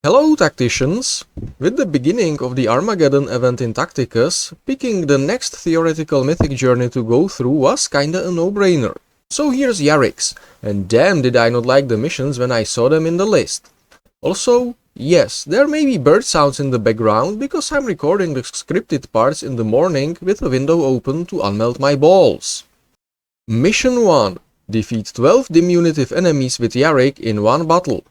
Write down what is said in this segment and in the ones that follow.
Hello tacticians! With the beginning of the Armageddon event in Tacticus, picking the next theoretical mythic journey to go through was kinda a no-brainer. So here's Yarrick's, and damn did I not like the missions when I saw them in the list. Also, yes, there may be bird sounds in the background because I'm recording the scripted parts in the morning with a window open to unmelt my balls. Mission 1. Defeat 12 diminutive enemies with Yarrick in one battle.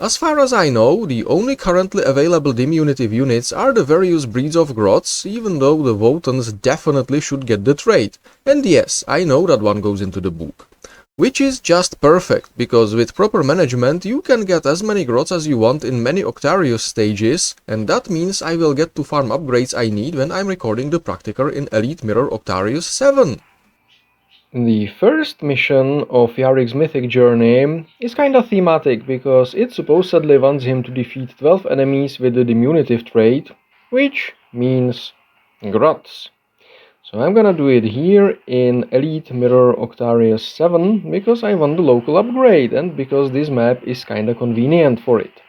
As far as I know, the only currently available diminutive units are the various breeds of grots, even though the Votans definitely should get the trait. And yes, I know that one goes into the book. Which is just perfect, because with proper management you can get as many grots as you want in many Octarius stages, and that means I will get to farm upgrades I need when I'm recording the Practicar in Elite Mirror Octarius 7. The first mission of Yarrick's Mythic Journey is kinda thematic, because it supposedly wants him to defeat 12 enemies with the diminutive trait, which means grots. So I'm gonna do it here in Elite Mirror Octarius 7, because I want the local upgrade, and because this map is kinda convenient for it.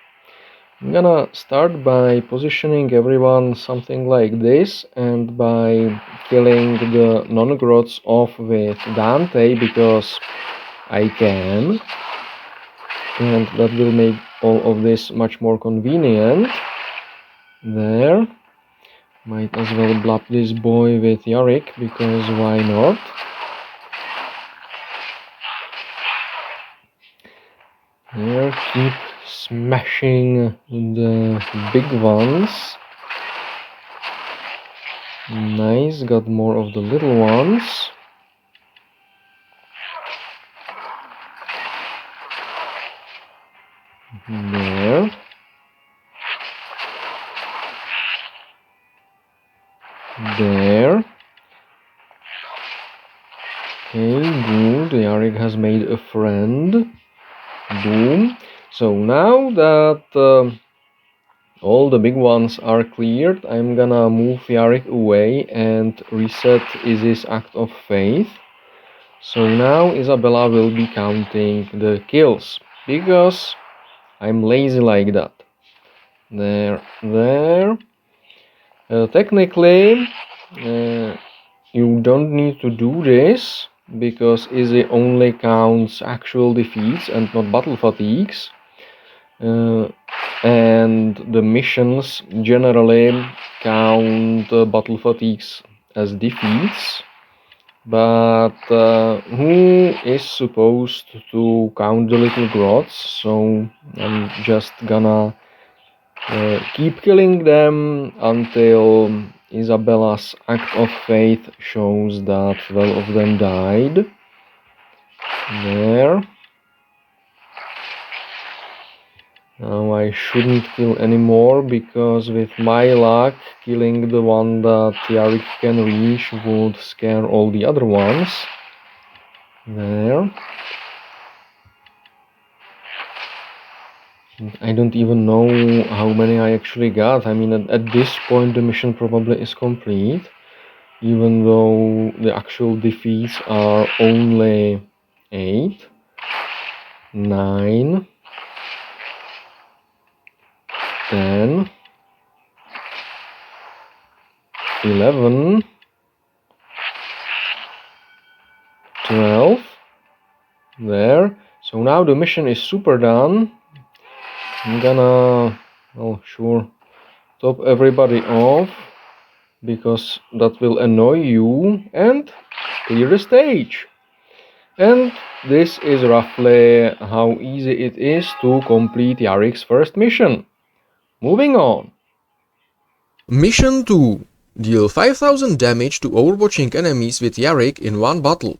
I'm gonna start by positioning everyone something like this, and by killing the non-grots off with Dante, because I can, and that will make all of this much more convenient. There. Might as well blap this boy with Yarrick, because why not? There, keep smashing the big ones. Nice, got more of the little ones. There. There. Okay, good. Yarrick has made a friend. Boom. So now that all the big ones are cleared, I'm gonna move Yarrick away and reset Izzy's Act of Faith. So now Isabella will be counting the kills, because I'm lazy like that. There. Technically, you don't need to do this, because Izzy only counts actual defeats and not battle fatigues. And the missions generally count battle fatigues as defeats. But who is supposed to count the little grots? So I'm just gonna keep killing them until Isabella's Act of Faith shows that 12 of them died. There. Now I shouldn't kill anymore, because with my luck, killing the one that Yarrick can reach would scare all the other ones. There. I don't even know how many I actually got. I mean, at this point the mission probably is complete, even though the actual defeats are only 8, 9, 10, 11, 12. There. So now the mission is super done. I'm gonna, well, sure, top everybody off, because that will annoy you, and clear the stage. And this is roughly how easy it is to complete Yarrick's first mission. Moving on. Mission 2. Deal 5000 damage to overwatching enemies with Yarrick in one battle.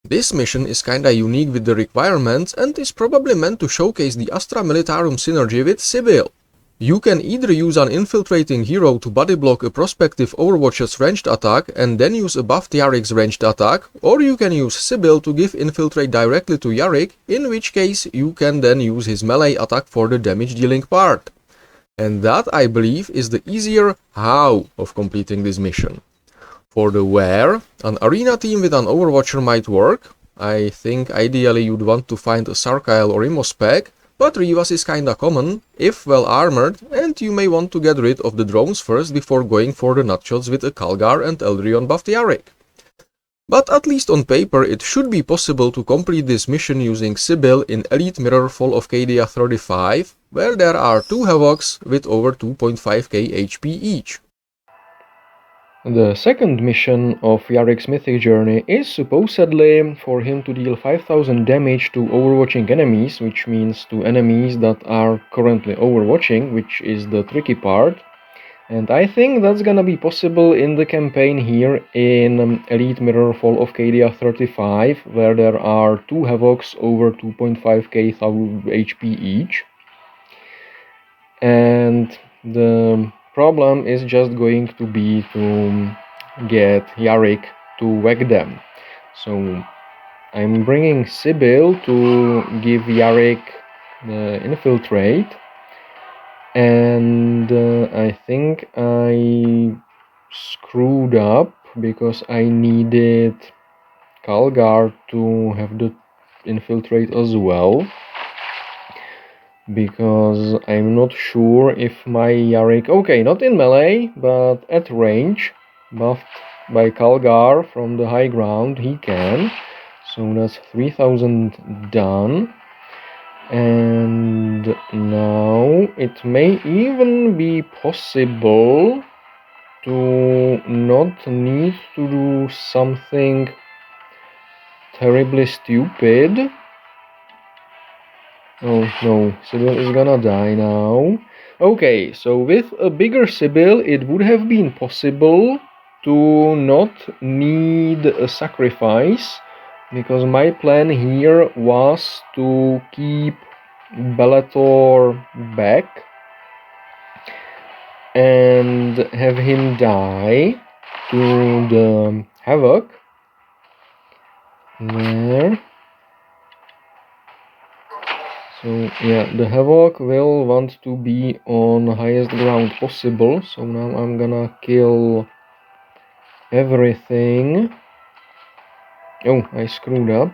This mission is kinda unique with the requirements, and is probably meant to showcase the Astra Militarum synergy with Sibyl. You can either use an infiltrating hero to bodyblock a prospective Overwatcher's ranged attack and then use a buffed Yarrick's ranged attack, or you can use Sibyl to give infiltrate directly to Yarrick, in which case you can then use his melee attack for the damage dealing part. And that, I believe, is the easier how of completing this mission. For the where, an arena team with an Overwatcher might work. I think ideally you'd want to find a Sarkyle or Immo spec, but Rivas is kinda common, if well armored, and you may want to get rid of the drones first before going for the nutshots with a Calgar and Eldryon buffed Yarrick. But at least on paper it should be possible to complete this mission using Sibyl in Elite Mirror Fall of Cadia 35, where there are 2 Havocs with over 2.5k HP each. The second mission of Yarrick's Mythic Journey is supposedly for him to deal 5000 damage to overwatching enemies, which means to enemies that are currently overwatching, which is the tricky part. And I think that's gonna be possible in the campaign here in Elite Mirror Fall of Cadia 35, where there are 2 Havocs over 2.5k HP each. And the problem is just going to be to get Yarrick to whack them. So I'm bringing Sibyl to give Yarrick the infiltrate. And I think I screwed up because I needed Calgar to have the infiltrate as well, because I'm not sure if my Yarrick, okay, not in melee, but at range, buffed by Calgar from the high ground, he can. So that's 3000 done. And now it may even be possible to not need to do something terribly stupid. Oh no, Sibyl is gonna die now. Okay, so with a bigger Sibyl it would have been possible to not need a sacrifice, because my plan here was to keep Bellator back and have him die to the Havoc. There. So yeah, the Havoc will want to be on highest ground possible, so now I'm gonna kill everything. Oh, I screwed up.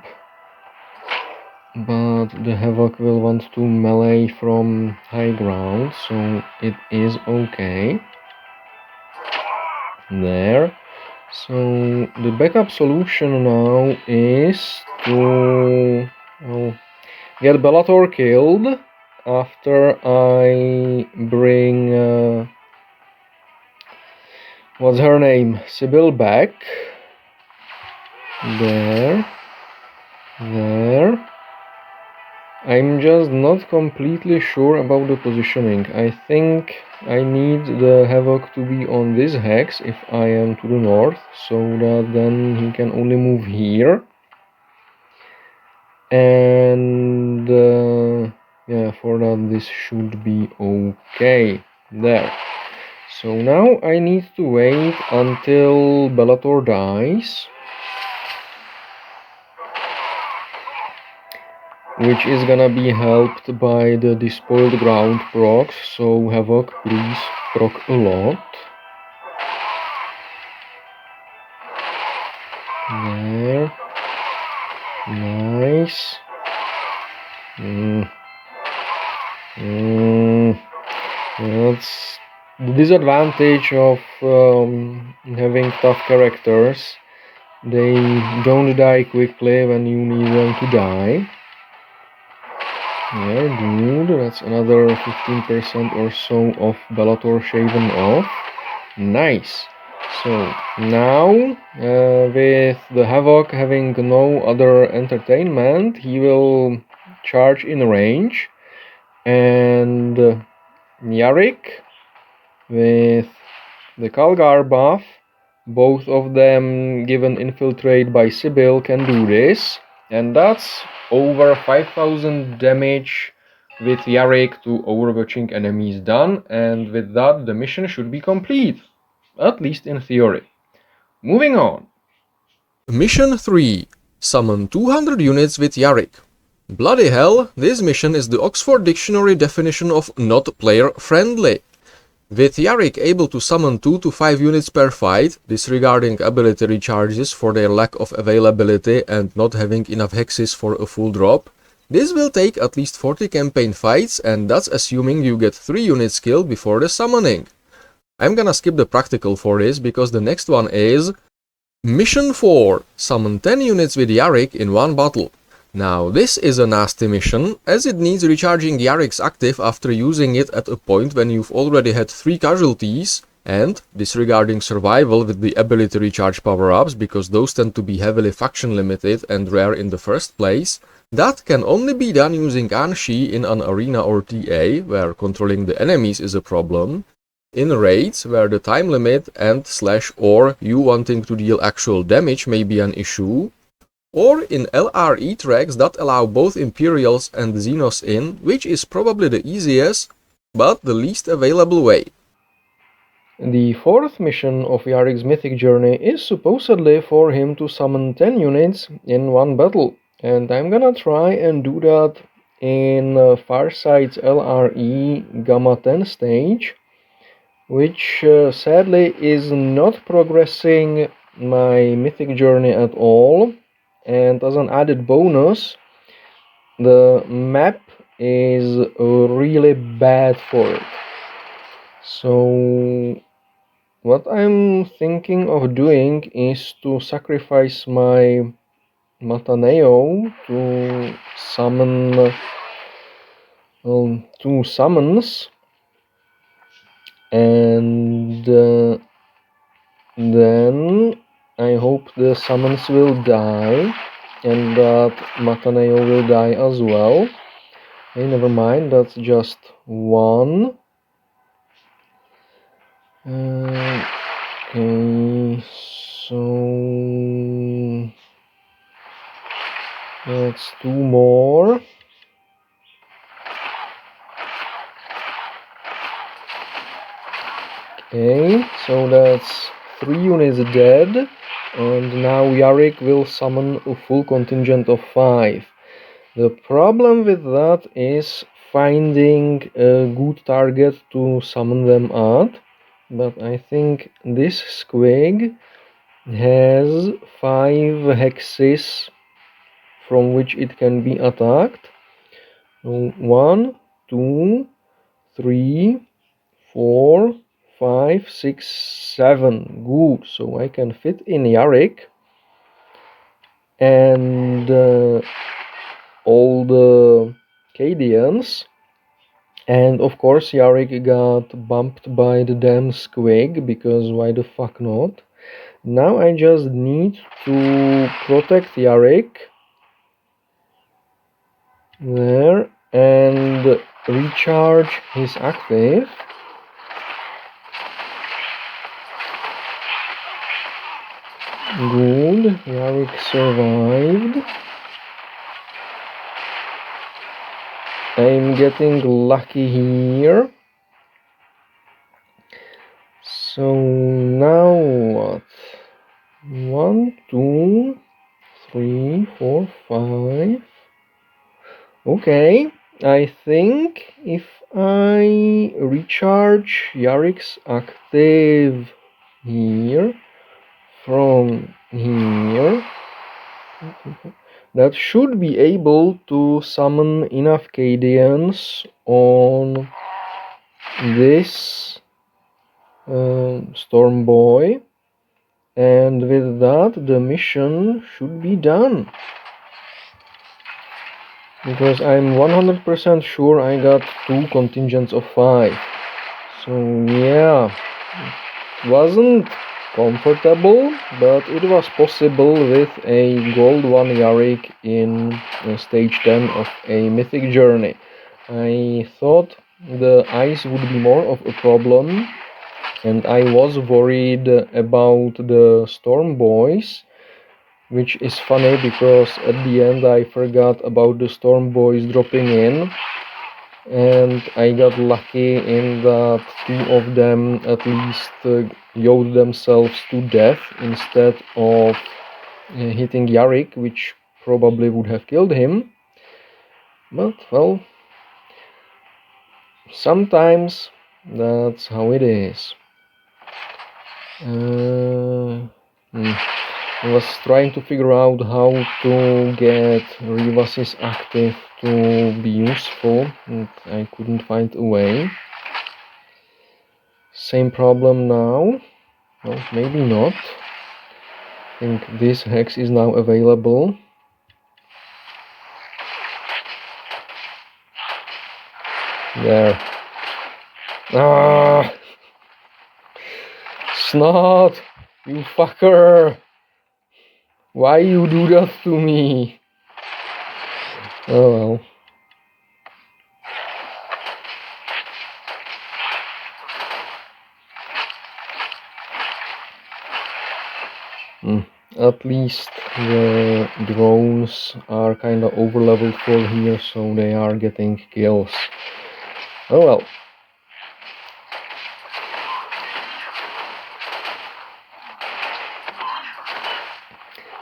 But the Havoc will want to melee from high ground, so it is okay. There. So the backup solution now is to get Bellator killed after I bring what's her name? Sibyl back. There. I'm just not completely sure about the positioning. I think I need the Havoc to be on this hex if I am to the north, so that then he can only move here. And yeah, for that this should be okay. There. So now I need to wait until Bellator dies, which is gonna be helped by the despoiled ground procs, so Havoc, please proc a lot. There. Nice. That's the disadvantage of having tough characters. They don't die quickly when you need them to die. Yeah, good. That's another 15% or so of Bellator shaven off. Nice. So now, with the Havoc having no other entertainment, he will charge in range, and Yarrick with the Calgar buff, both of them given infiltrate by Sibyl, can do this, and that's over 5000 damage with Yarrick to overwatching enemies done, and with that the mission should be complete, at least in theory. Moving on. Mission 3. Summon 200 units with Yarrick. Bloody hell, this mission is the Oxford Dictionary definition of not player friendly. With Yarrick able to summon 2 to 5 units per fight, disregarding ability recharges for their lack of availability and not having enough hexes for a full drop, This will take at least 40 campaign fights, and that's assuming you get 3 units killed before the summoning. I'm gonna skip the practical for this because the next one is Mission 4. Summon 10 units with Yarrick in one battle. Now this is a nasty mission, as it needs recharging Yarrick's active after using it at a point when you've already had 3 casualties, and disregarding survival with the ability recharge power-ups because those tend to be heavily faction limited and rare in the first place. That can only be done using Anshi in an arena or TA, where controlling the enemies is a problem, in raids, where the time limit and/or you wanting to deal actual damage may be an issue, or in LRE tracks that allow both Imperials and Xenos in, which is probably the easiest, but the least available way. The fourth mission of Yarrick's Mythic Journey is supposedly for him to summon 10 units in one battle, and I'm gonna try and do that in Farsight's LRE Gamma 10 stage, which sadly is not progressing my Mythic Journey at all, and as an added bonus, the map is really bad for it. So what I'm thinking of doing is to sacrifice my Mataneo to summon 2 summons, and then I hope the summons will die and that Mataneo will die as well. Hey, never mind, that's just one. Okay, so that's 2 more. Okay, so that's 3 units dead, and now Yarrick will summon a full contingent of 5. The problem with that is finding a good target to summon them at, but I think this squig has 5 hexes from which it can be attacked. 1, 2, 3, 4, 5, 6, 7. Good, so I can fit in Yarrick and all the Cadians, and of course Yarrick got bumped by the damn squig, because why the fuck not. Now I just need to protect Yarrick there and recharge his active. Good, Yarrick survived. I'm getting lucky here. So now what? 1, 2, 3, 4, 5. Okay, I think if I recharge Yarrick's active here from here, that should be able to summon enough Cadians on this Storm Boy, and with that the mission should be done, because I'm 100% sure I got 2 contingents of 5. So yeah, it wasn't comfortable, but it was possible with a gold 1 Yarrick in stage 10 of a Mythic Journey. I thought the ice would be more of a problem, and I was worried about the Storm Boys, which is funny because at the end I forgot about the Storm Boys dropping in, and I got lucky in that 2 of them at least yelled themselves to death instead of hitting Yarrick, which probably would have killed him. But well, sometimes that's how it is. I was trying to figure out how to get Rivas's active to be useful, and I couldn't find a way. Same problem now. Well, maybe not. I think this hex is now available. There. Ah! Snot! You fucker! Why you do that to me? Oh well. At least the drones are kinda overleveled for here, so they are getting kills. Oh well.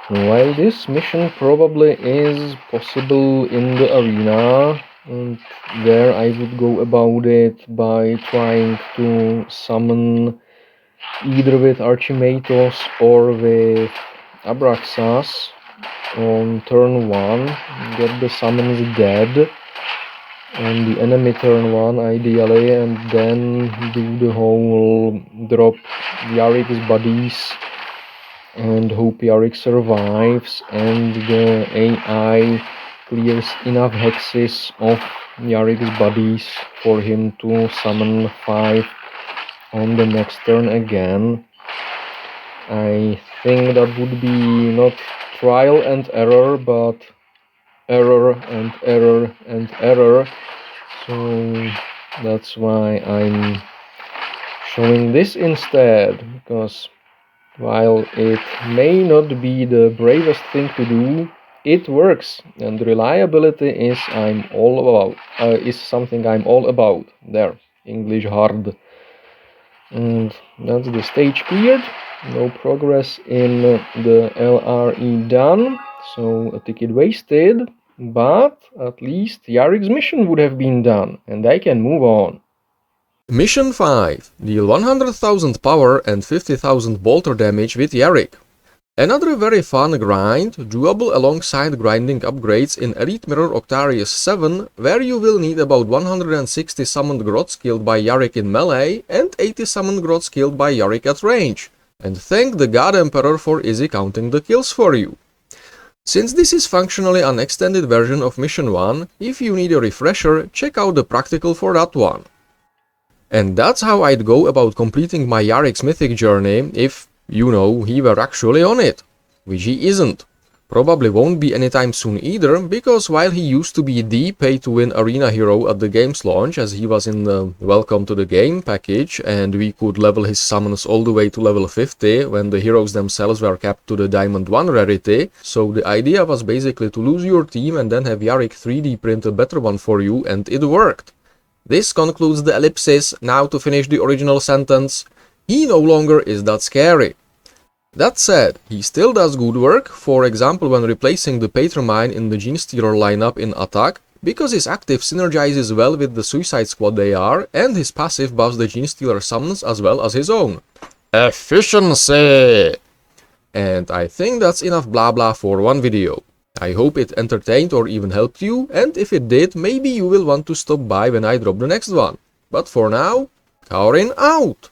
While this mission probably is possible in the arena, and there I would go about it by trying to summon either with Archimatos or with Abraxas on turn 1, get the summons dead on the enemy turn 1 ideally, and then do the whole drop Yarrick's bodies and hope Yarrick survives and the AI clears enough hexes of Yarrick's bodies for him to summon 5 on the next turn again. I think that would be not trial and error, but error and error and error. So that's why I'm showing this instead, because while it may not be the bravest thing to do, it works, and reliability is something I'm all about. There, English hard. And that's the stage cleared. No progress in the LRE done, so a ticket wasted, but at least Yarrick's mission would have been done, and I can move on. Mission 5. Deal 100,000 power and 50,000 bolter damage with Yarrick. Another very fun grind, doable alongside grinding upgrades in Elite Mirror Octarius 7, where you will need about 160 summoned grots killed by Yarrick in melee and 80 summoned grots killed by Yarrick at range. And thank the God Emperor for easy counting the kills for you. Since this is functionally an extended version of Mission 1, if you need a refresher, check out the practical for that one. And that's how I'd go about completing my Yarrick's Mythic Journey if, you know, he were actually on it. Which he isn't. Probably won't be anytime soon either, because while he used to be the pay-to-win arena hero at the game's launch, as he was in the Welcome to the Game package, and we could level his summons all the way to level 50, when the heroes themselves were capped to the Diamond 1 rarity, so the idea was basically to lose your team and then have Yarrick 3D print a better one for you, and it worked. This concludes the ellipsis. Now to finish the original sentence. He no longer is that scary. That said, he still does good work, for example when replacing the Patromine in the Genestealer lineup in attack, because his active synergizes well with the Suicide Squad they are, and his passive buffs the Genestealer summons as well as his own. Efficiency! And I think that's enough blah blah for one video. I hope it entertained or even helped you, and if it did, maybe you will want to stop by when I drop the next one. But for now, Kaurin out!